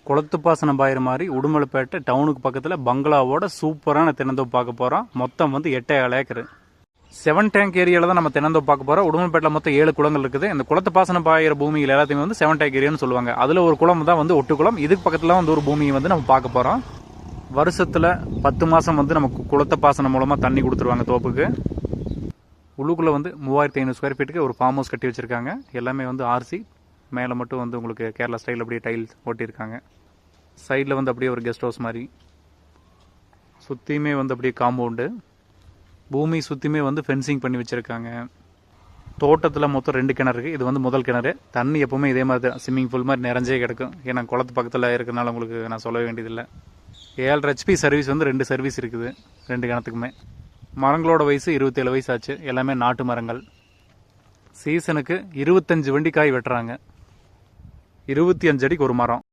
குளத்து பாசனம் பாயிற மாதிரி உடுமலைப்பேட்டை டவுனுக்கு பக்கத்தில் பங்களாவோட சூப்பரான தென்னந்தோப்பு பார்க்க போகிறோம். மொத்தம் வந்து 8,7 ஏக்கர் 7 டேங்க் ஏரியாவில் தான் நம்ம தென்னந்தோப்பு பார்க்க போகிறோம். உடுமலைப்பேட்டில் மொத்தம் 7 குளங்கள் இருக்குது. இந்த குளத்து பாசனம் பாயிற பூமியில் எல்லாத்தையுமே வந்து 7 டேங்க் ஏரியான்னு சொல்லுவாங்க. அதில் ஒரு குளம் தான் வந்து ஒட்டுக்குளம். இதுக்கு பக்கத்தில் வந்து ஒரு பூமியை வந்து நம்ம பார்க்க போகிறோம். வருஷத்தில் 10 மாதம் வந்து நமக்கு குளத்த பாசனம் மூலமாக தண்ணி கொடுத்துருவாங்க தோப்புக்கு. உள்ளுக்குள்ளே வந்து 3500 ஸ்கொயர் ஃபீட்டுக்கு ஒரு ஃபார்ம் ஹவுஸ் கட்டி வச்சுருக்காங்க. எல்லாமே வந்து ஆர்சி, மேலே மட்டும் வந்து உங்களுக்கு கேரளா ஸ்டைல் அப்படியே டைல்ஸ் ஓட்டியிருக்காங்க. சைடில் வந்து அப்படியே ஒரு கெஸ்ட் ஹவுஸ் மாதிரி, சுற்றியுமே வந்து அப்படியே காம்பவுண்டு, பூமி சுற்றியுமே வந்து ஃபென்சிங் பண்ணி வச்சுருக்காங்க. தோட்டத்தில் மொத்தம் 2 கிணறு இருக்குது. இது வந்து முதல் கிணறு. தண்ணி எப்போவுமே இதே மாதிரி தான் ஸ்விம்மிங் பூல் மாதிரி நிறைஞ்சே கிடக்கும். ஏன்னா குளத்து பக்கத்தில் இருக்கிறனால உங்களுக்கு நான் சொல்ல வேண்டியதில்லை. 7.5 HP சர்வீஸ் வந்து 2 சர்வீஸ் இருக்குது 2 கிணத்துக்குமே. மரங்களோட வயசு 27 வயசு ஆச்சு. எல்லாமே நாட்டு மரங்கள். சீசனுக்கு 25 வண்டி காய் வெட்டுறாங்க. 25 அடிக்கு ஒரு மரம்.